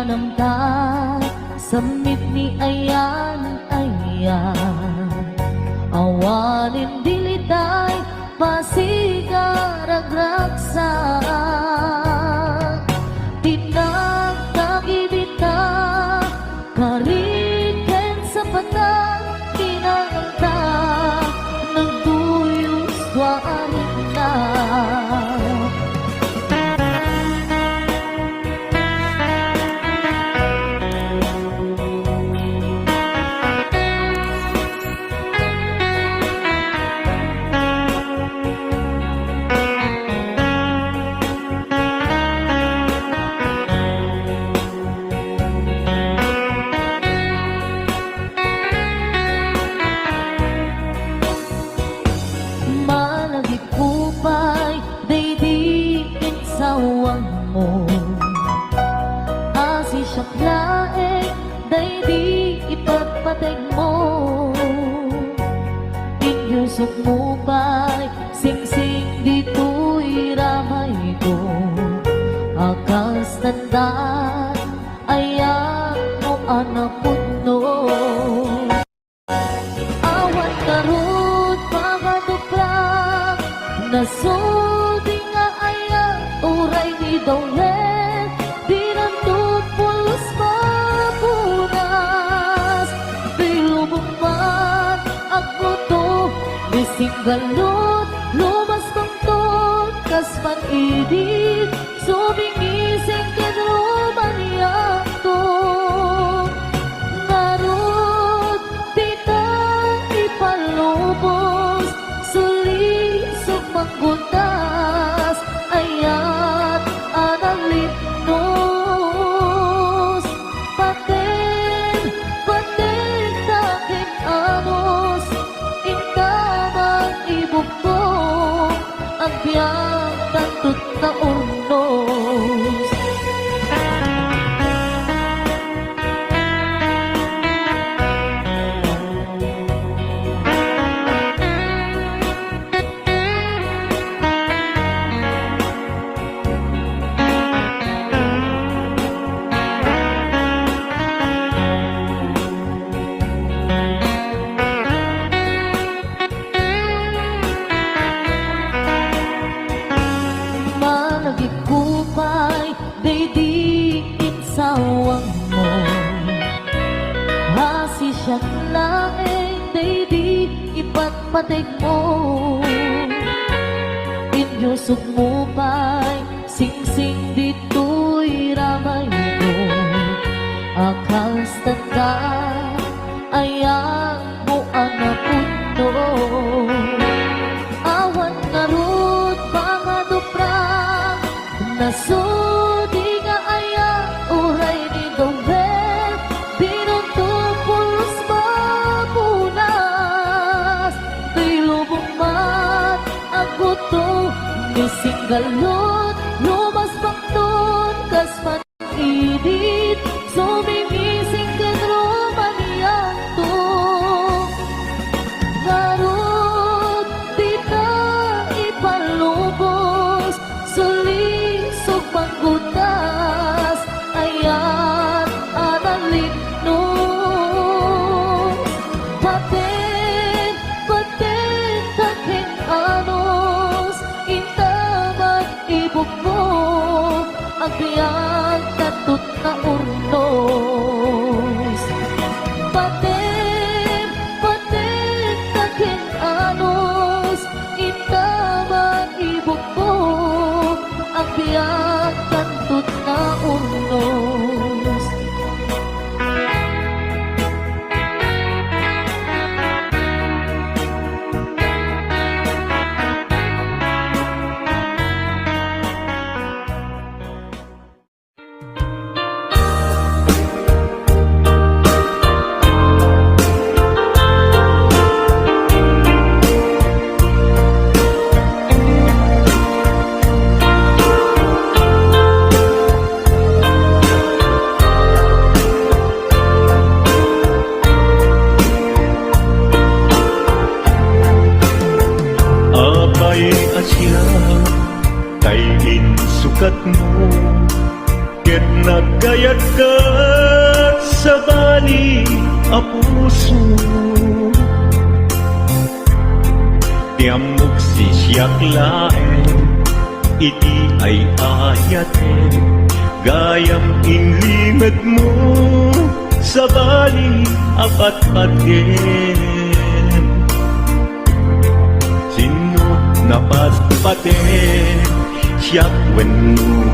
pinanamtan samit ni ayan awanin dilitay pasigaragraksak tinagtagibita kariken sa patang pinanamta nagduyos warin na. Sawang mo asi siya laeng daydi ipagpateg mo inyusok mo ba'y singsing dito'y ramay ko akas tandaan ayak mo anapot no awat karot pagaduplang nasudi nga ayak uray ni Daulet di nandun pulos mapunas bilubong man ako to bising galot lumas kong to kaspan idit sumingising kinruman niyak to narod tita ipalubos suli sumanggutas ayat analit nos paten takin anos intamang ibukong ang biyang tantut na urnos. Kupay daydi insawang mo hasi siya laeng daydi ipagpateg mo inyusok mo ba'y singsing dito'y ramay ko akas tandaan ayak mo anapot no awan narod pangaduprang nasudi nga ayak uray ni Daulet di nandun pulos mapunas bilubong man ako to nising galot lumas bakton kaspan idit sumingising kinruman niyak to garot tita ipalubos suli panggutas ayat analit nos paten takin anos intaman ibukong ang biyang tatut na urnos paten takin anos intaman ibukong ang biyang tantut na urnos. ket nagkayat ka sa bali a puso. Tiamok si siyak laeng, iti ay ayaten, gayam inlimet mo sa bali apat-paten. Sinot na patpaten, siyak wenno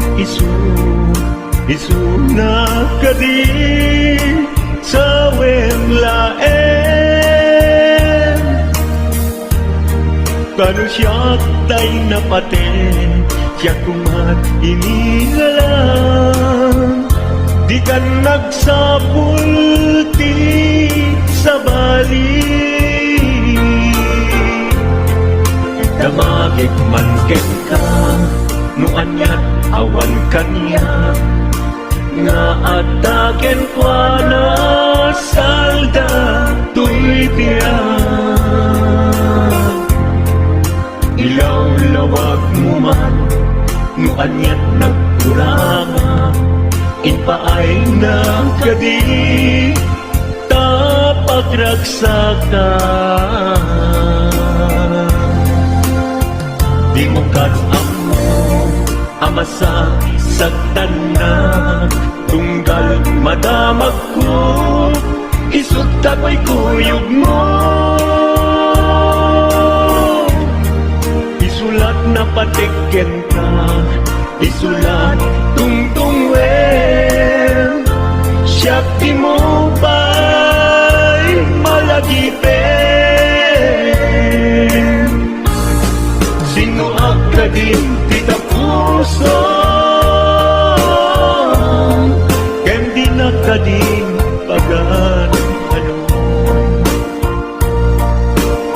isu na kadi sa wen laeng. Kanu siyak tay napaten, siyak kumat inilalang, di ka nagsapulti sa bali. Damagit man ken ka, nuanyat awan kanya, nga ataken kwa na salda tuy tiyak. Ilaw-lawag mo man, nuanyat nagkurama, inpaay na kadi tapagragsakan. Di mo amo amasa saktan na, tunggal madamag ko, isut tako'y kuyog mo. Isulat na patikken ka, isulat tungtungwen, siyak di mo ba'y malagipin. Sino ka din tita puso, ken di na ka din pagan ano.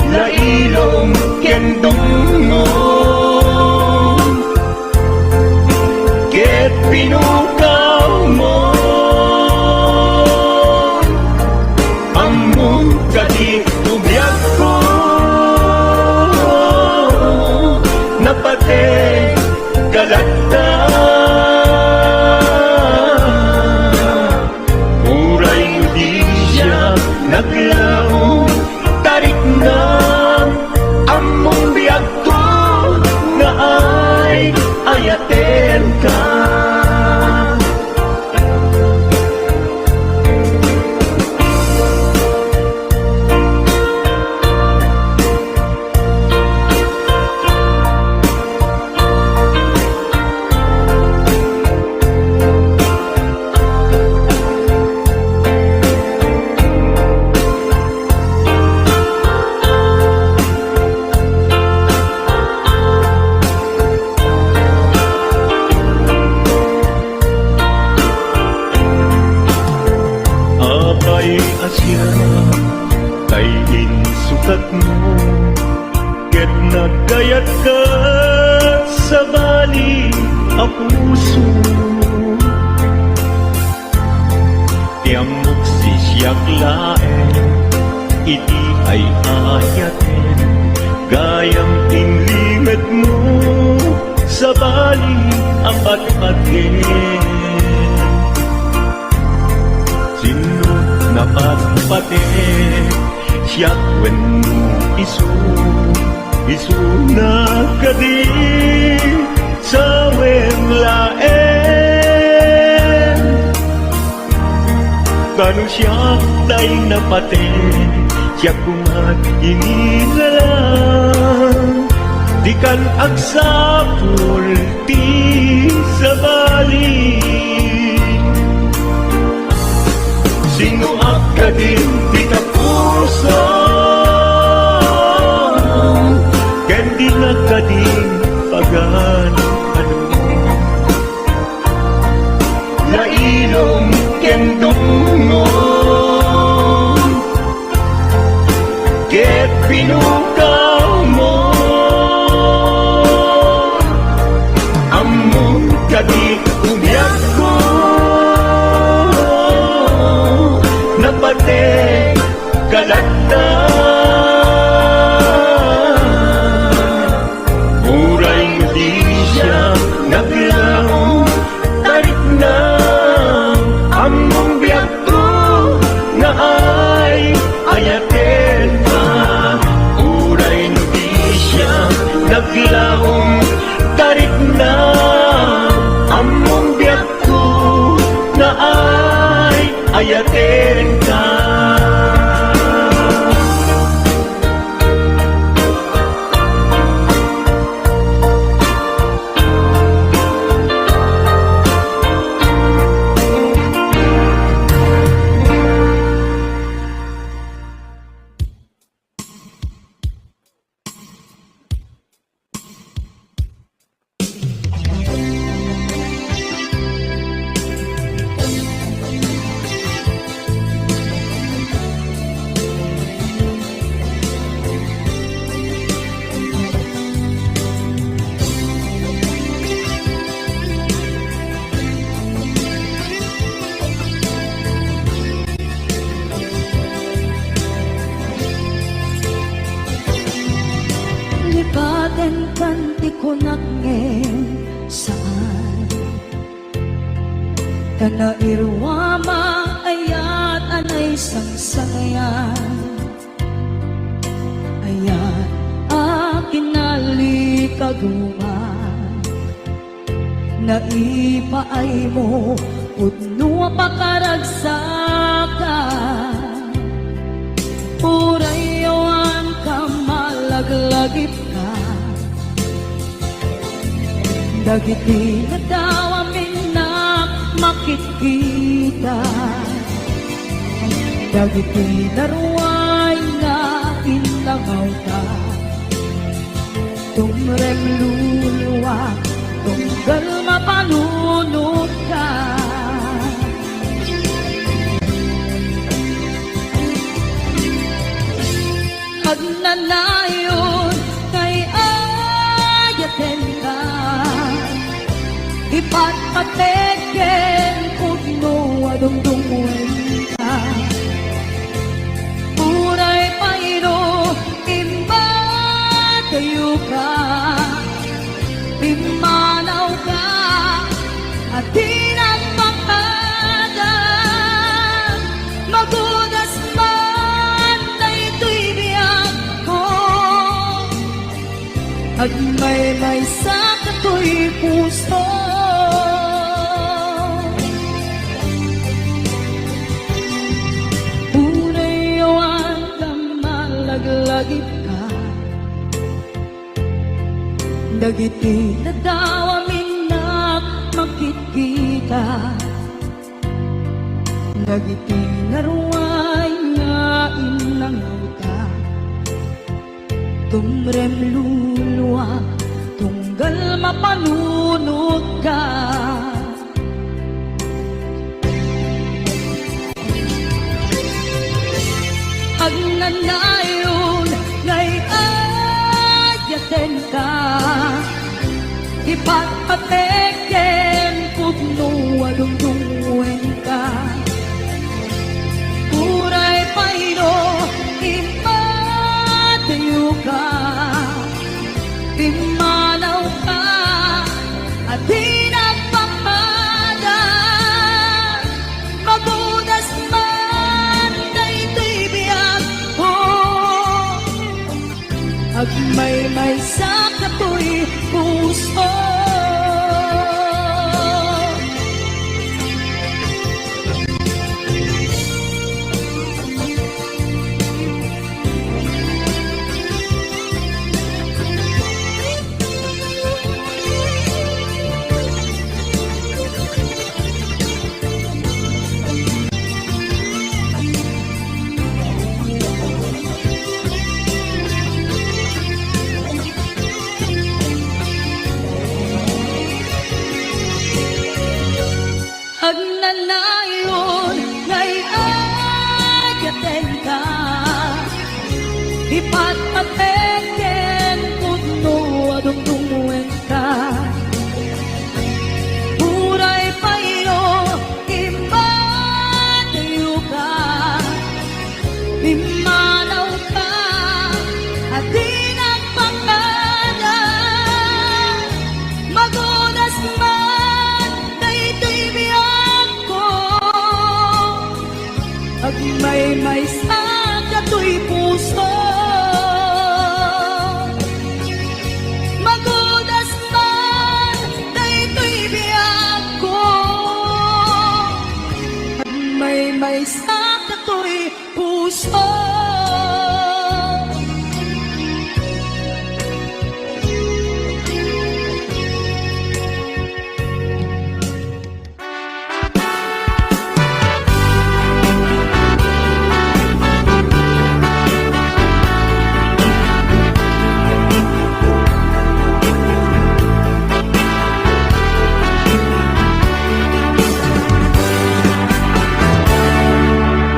Lailong ken dungo, ket pinukaw mo, among kadi ubyak ko, napate galata. Uray mo di siya naglaong, tarik na among biyag ko, nga ay ayaten ka. Abay asya kay insukat mo, ket nagkayat ka sa bali a puso. Tiamok si siyak laeng, iti ay ayaten, gayam inlimet mo sa bali apat-paten. Sino napagpaten, siyak wenno isu na kadi sa wen laeng. Kanu siyak tay napaten, siyak kumat inilalang, di kan agsapul ti sa bali. Sino ka din di ka puso, ken di na ka din pagan ano. Lailong ken dungo, ket pinukaw mo, among kadi ubyak ko, napate galata. Uray mo di siya naglaong, tarik na nakngen saan Kanairwama ayat anay sangsangayan Ayat akin nalikaguma Naipaay mo Udno pakaragsakan Purayawan ka malaglagip ka Dagiti na daw amin na makikita Dagiti na ruway na inlangaw ka Tumrem luluwa Tunggal mapanunod ka Agnanayon kay ayaten ka Ipatpateken pugno adungdunguin ka Puray pairo imba kayo ka Pimanaw ka at tinagpakada Magudas man na ito'y biyag ko At may sa kato'y puso Unayawan ka malaglagip ka Dagiti na daw amin na makikita Dagiti na ruway na inangaw ka Tumrem luluwa Tunggal mapanunod ka Agnanayon ngay ayaten ka Ipatpateken pugno adungdunguen ka Puray pairo imatayo ka Pimanaw ka at tinagpakada Magudas man na ito'y biyag ko At may sa kato'y puso Agnanayon ngay ayaten ka Ipatpateken pugno adungdunguen ka Puray pairo imatayo ka Pimanaw ka at tinagpakada Magunas man na ito'y biyag ko At may sa kato'y puso Magudas man na ito'y biyag ko At may sa kato'y puso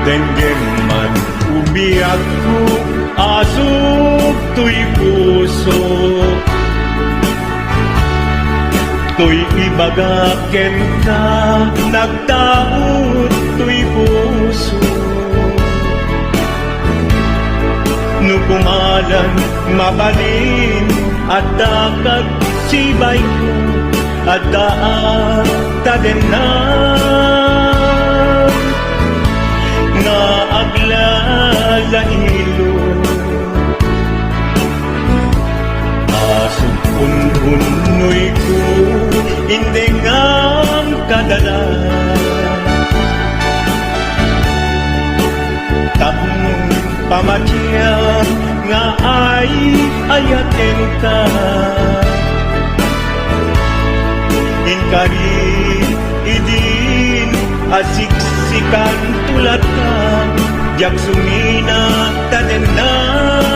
Denggen man umiyak ko Asok to'y puso To'y ibagaken ka Nagtaot to'y puso Nukumalan mabalin At dakag sibay ko at daan tadenan na aglalanilo asong unhunoy ko hindi ngam kadala tapong pamatya nga ay ayaten ka inkari idin asiksikan tulat ka jak sumina tadenan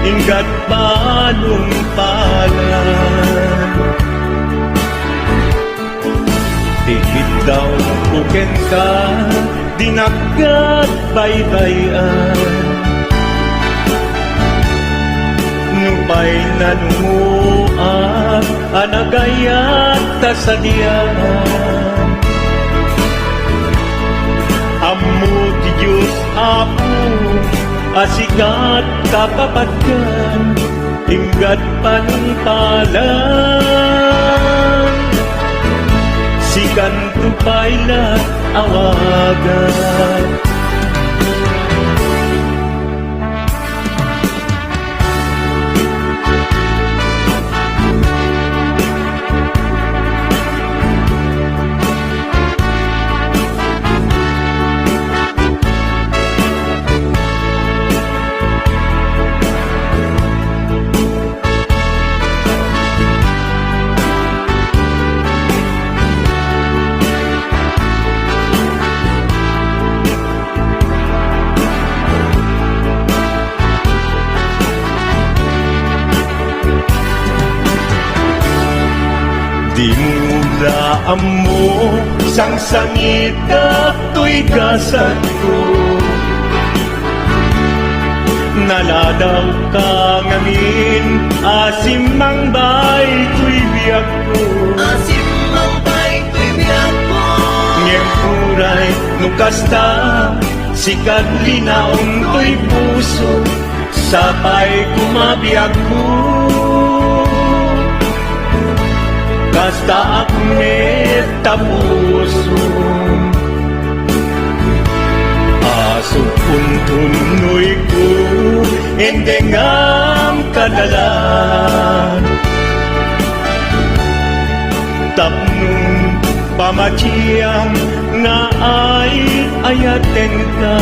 inggat balong palan dikit daw buken ka dinagkat baybayan nupay nanumuak anagayat tasadyan ammo ti Diyos Apo asikat kapapatkan inggat panungpalan sikan tupaylat awagan di mula mo sang sangit kato'y gasat ko naladaw ka ngamin asim mang bay to'y biyak ko Asim ang bay ko'y biyak ko ngem puray nukasta sikat linaong to'y puso sapay kumabiyak ko kasta akmet tapuso aso puntunoy ko endengam kadalan tapnong pamatiyang nga ay ayaten ka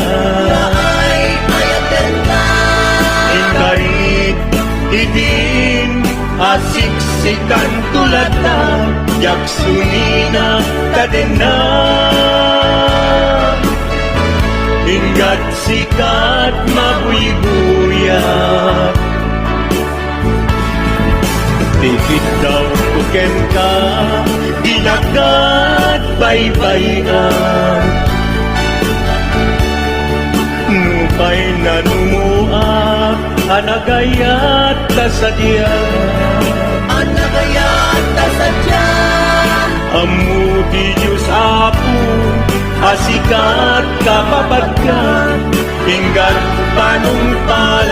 Ay ayaten ka inkarit idin asiksikan tulad na yaksunina tadenan ingat sikat mabuybuyak dikit daw kuken ka dinagat baybayan nupay nanumuak anagayat kasadyan Anagayat tasadyan Amu di Diyos Apo asikat kapapagkat inggat panungpalan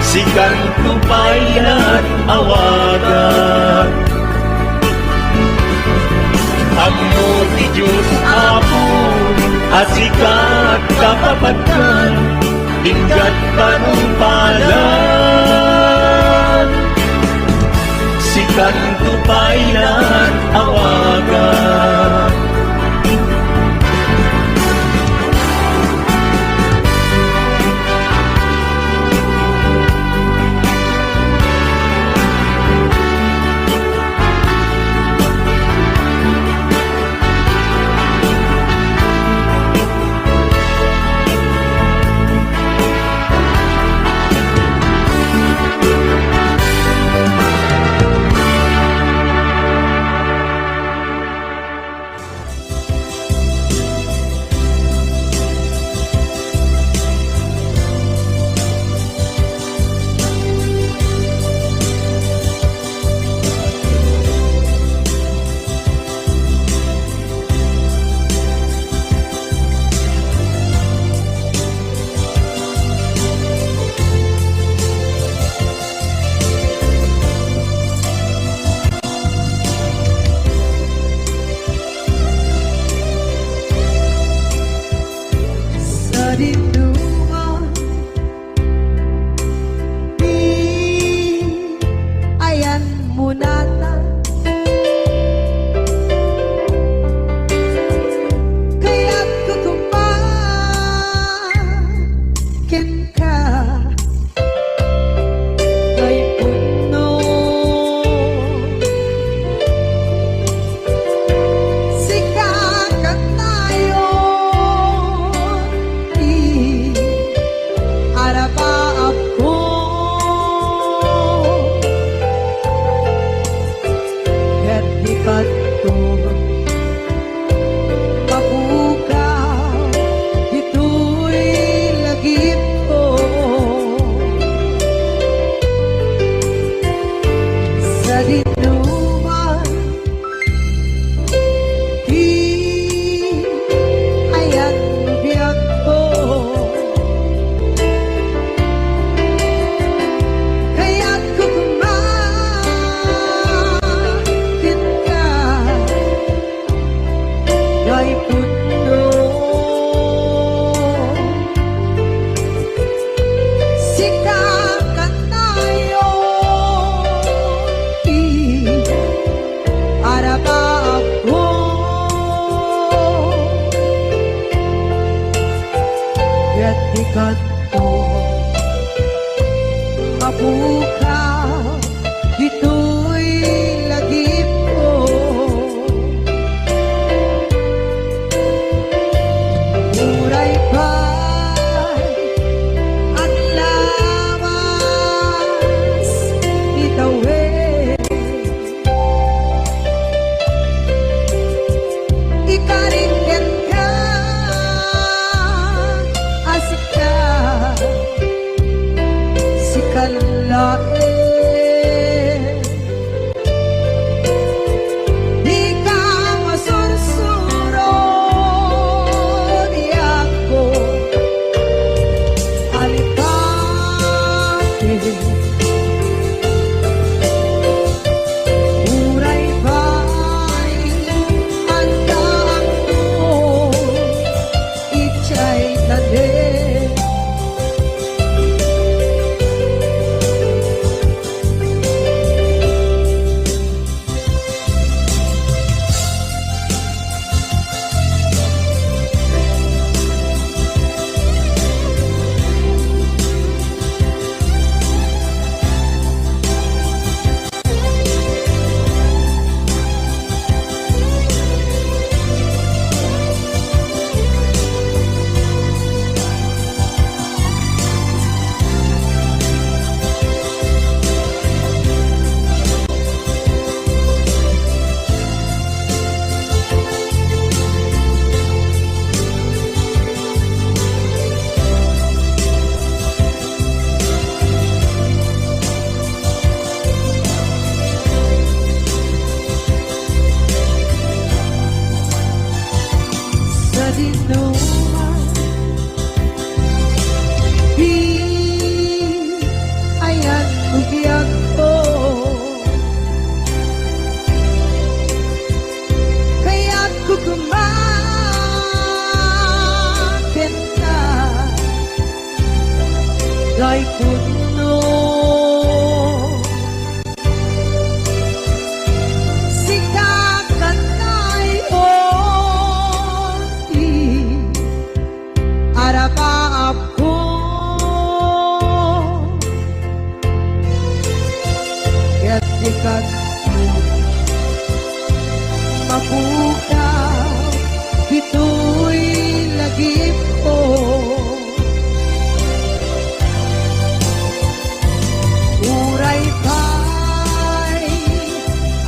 sikan tupayan awagan Amu di Diyos Apo asikat kapapagkat inggat panungpalan sikan tupayan awagan nata kaya't kukumakin ka kay puno sikakat tayo araba ako ket di kadto mabukaw ito'y lagip ko sa dinuman di ayan biyak ko kaya't kukumakin ka kay puno sikakat tayo araba ako kaya't di kadto mabukaw ito'y lagip ko muray pa'y at lawas itawid ikaringan ka asik ka si kalain di ka masursuro di ako alipate muray ba'y handaan ko itsa'y tanin sa dinuman di ayan ugiyak ko kaya't kukumakin ka kay puno sikakat tayo araba ako kaya't di kadto mabukaw ito'y lagip ko muray pa'y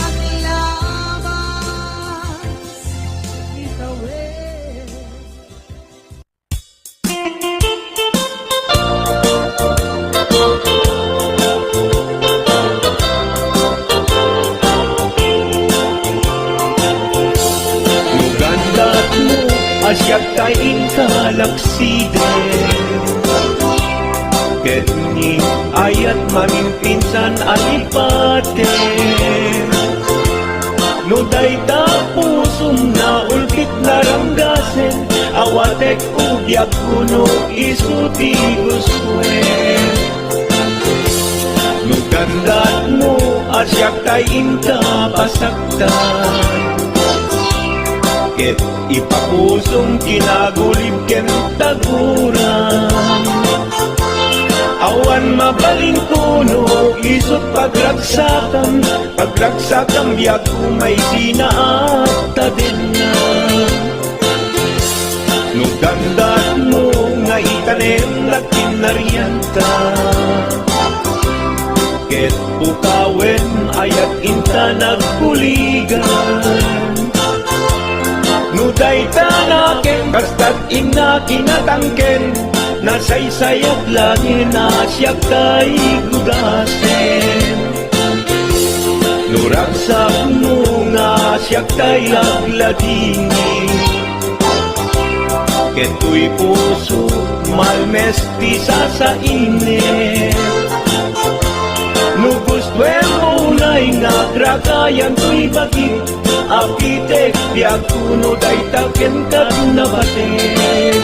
ang lawas itawid Gandat mo asyak kain kalaksiden ket ni ayat mamimpinsan alipate no dayta pusong na ulkit naranggasen awatek ugyak kuno isuti guswen no Nugandat mo asyak tayin ka pasaktan, ket ipapusong kinagulib ken taguran. Awan mabaling kuno isot pagragsakan, pagragsakan biag umay sinaat tadin na. Nugandat mo nga itanem na kinarianta, ket pukawen ayat inta nagkuligan. Nuday tanaken kastat ina kinatangken, nasaysayat langin asyak tay gudasen. Nuragsak mo nga asyak tay agladini, keto'y puso malmesti sa init. Nugustwen mo na'y nga gragayan to'y bagit, apitek biag kuno day taken kat nabatek.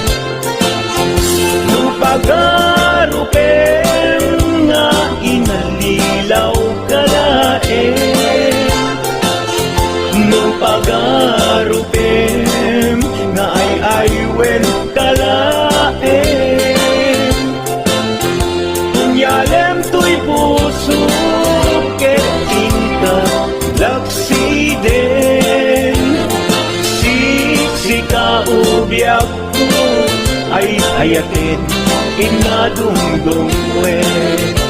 Nupagarupen nga inalilaw kalaen, nupagarupen nga ay aywen kalaen. Kunyalem to'y puso ket inka laksiden, siksika ubiak ko ay ayatin inadungdungwen.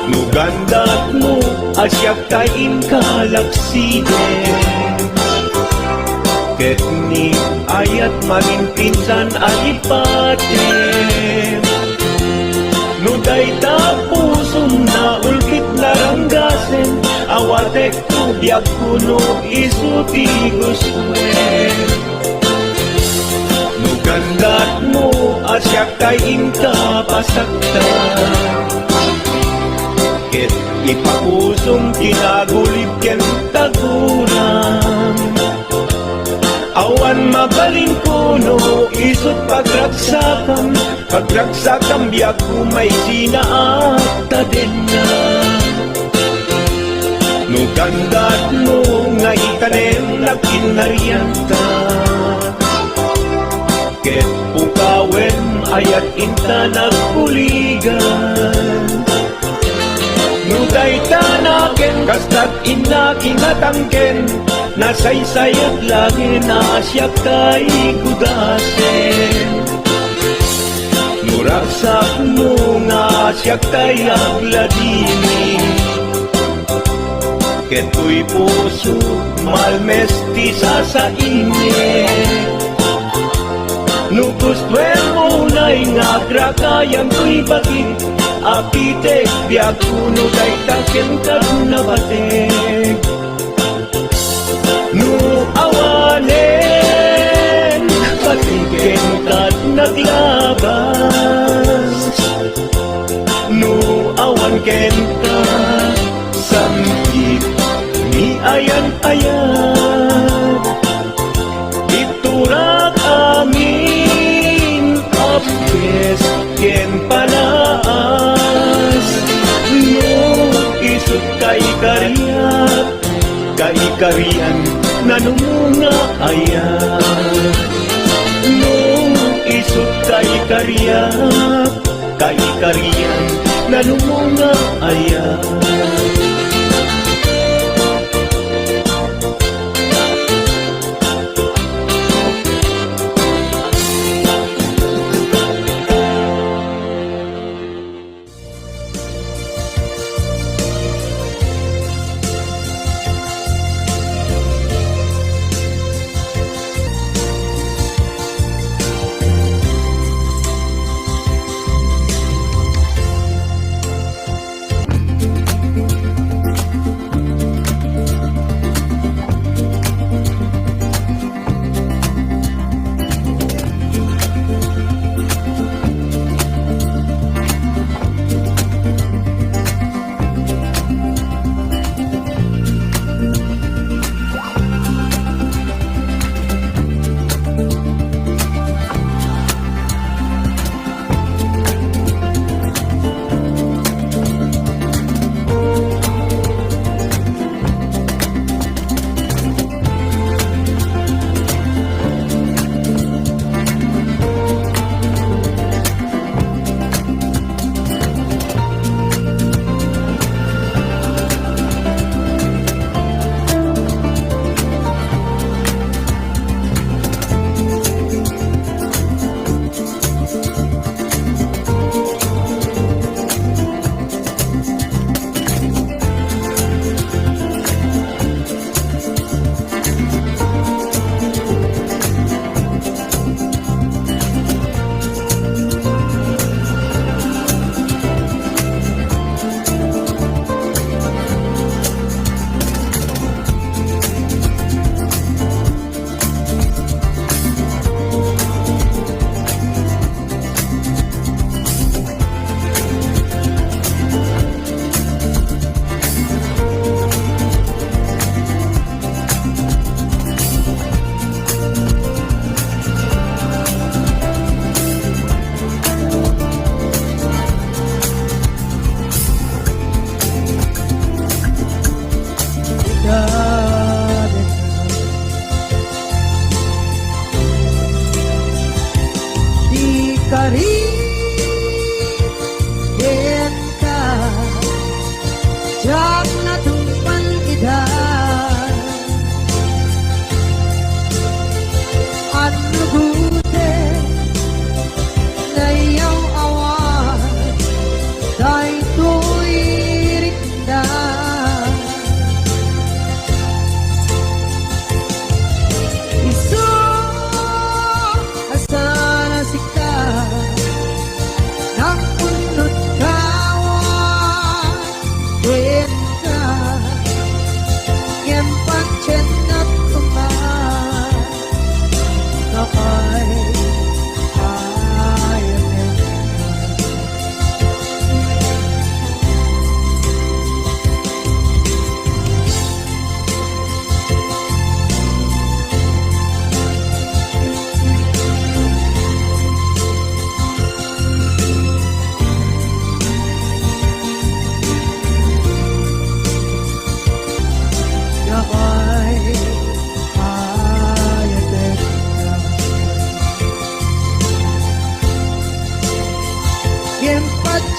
Nugandat mo asyak tayin kalaksiden, ket ni ayat maging pinsan alipatem. Nuday ta pusong na ulkit naranggasen, awatek tu biag kuno isuti guswen. Nugandat mo asyak tayin ka pasaktan, ket ipapusong kinagulib ken taguran. Awan mabaling kuno isot pagragsakan, pagragsakan biag umay sinaat tadin na. Nugandat mo nga itanem na kinarianta, ket pukawen ayat inta nagkuligan. Nuday tanaken kastat ina kinatangken, nasaysayat langin asyak tay gudasen. Nuragsak mo nga asyak tay agladini, keto'y puso malmesti sa init. Nugustwen mo na'y nga gragayan to'y bagit, apitek biag kuno day taken kat nabatek. Nu awanen patiken kat naglabas, nu awan ken ka samgit ni ayan-ayan. Iturak amin apes ken panaas, no isut kay kariat, kay karian nanumunga ayan. No isut kay kariat, kay karian nanumunga ayan.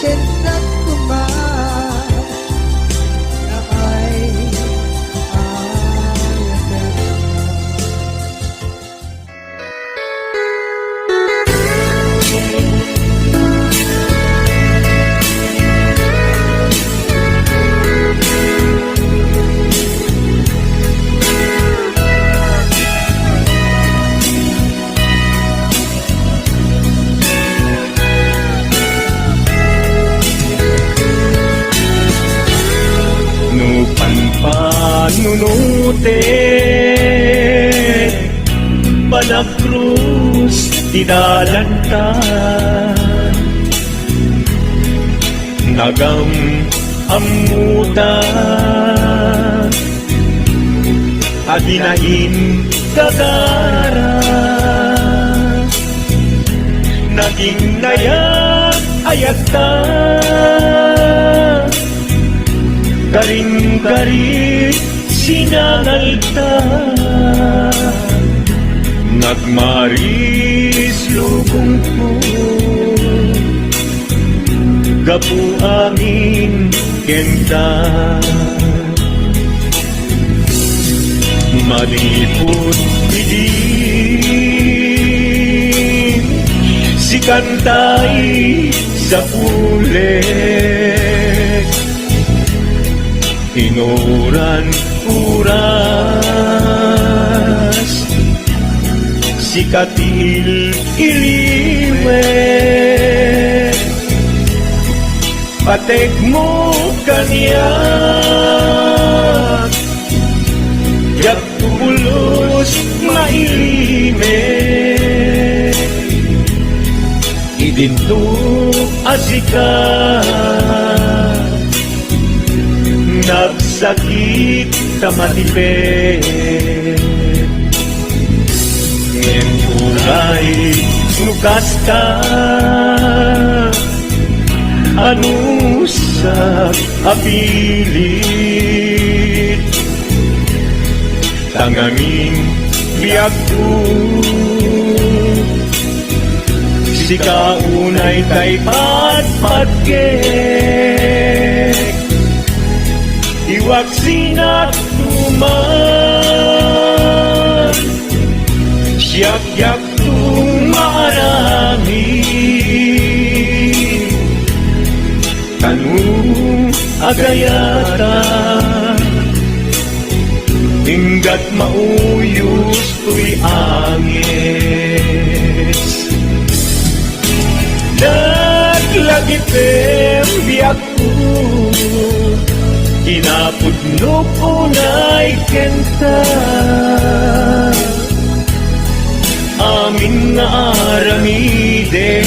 cinta kumat na ay ayaw. Panpanunute Panagkrus Tidalanta Nagam amuta Adinahin kagara Naging nayak ayata Karing-karing sinangalta Nagmaris lubong ko Gapu amin kenta Malipot bidin Si kantay sa pulet Tinuran uras Si katil iliwe Patek mo kanya Yak tubulos mailime Idintuk asikat Nagsakit ka matipid Ngayon kulay nukas ka Ano sa apilit Tangangin biyak ko Si kaunay kay patpatgek Iwag sinat tuman Siyak-yak tumarami Tanong agayata Hinggat mauyos tuy angis Naglagipem biyak ko Kinapudno unay kenta Amin nga aramide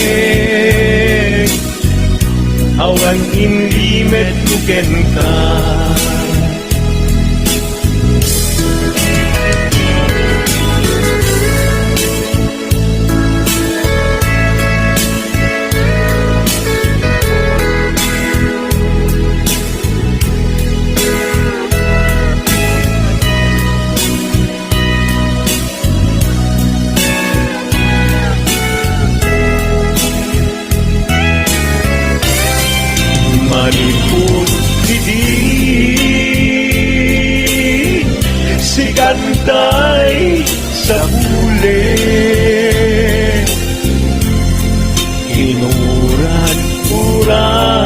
Awan inlimet nuken ka Malipot bidin Si kantay sa huli Inuran uras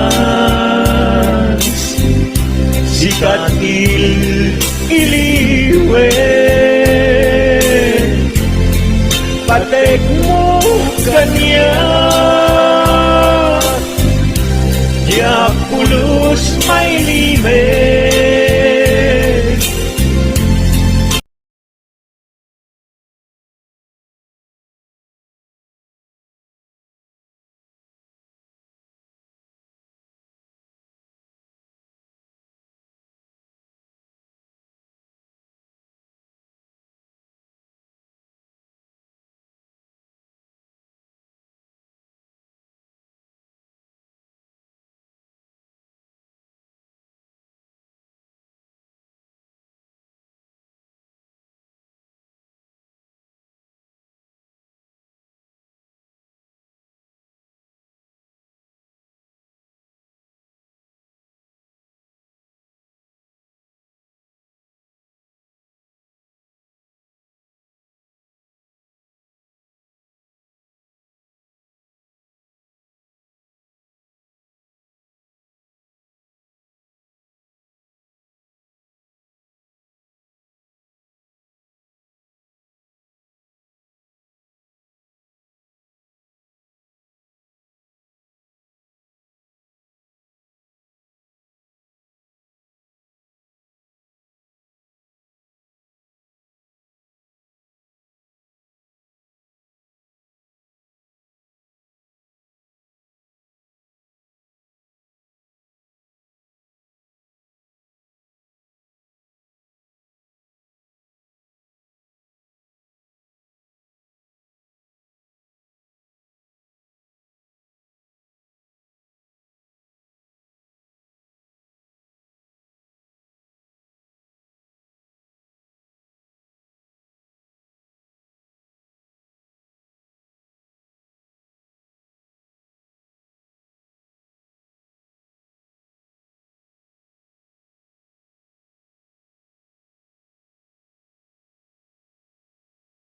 Si katil iliwe Patek mo kanya Ya pulos may lime